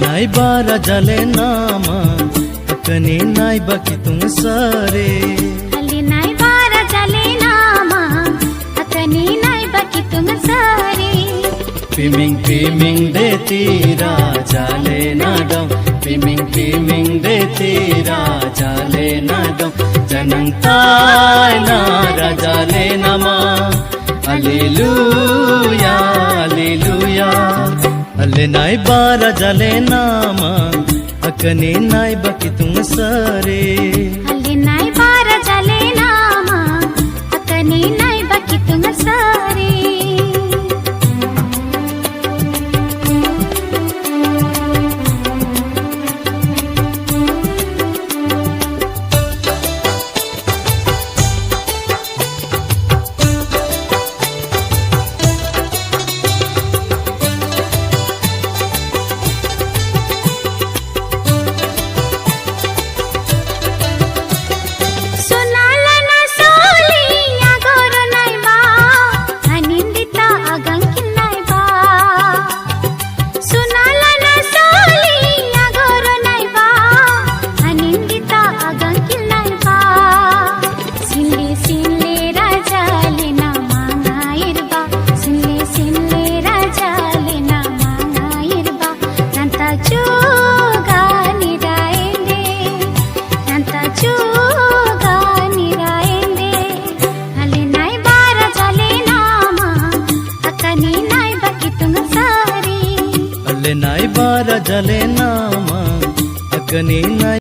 नाई बारा जले नामा अकने नाई बाकी तुम सारे अले नाई बारा जले नामा अकने नाई बाकी तुम सारे पिमिंग दे तेरा जाले नादम पिमिंग दे तेरा जाले नादम जनंग ताय ना राजाले नमा हालेलुया हालेलुया अले नाई बारा जले नामा अकने नाई बाकी तुम सारे अले नाई बारा जले नामा अकने नाई बाकी तुम सारे नाई बारा जले नामा अकने नाई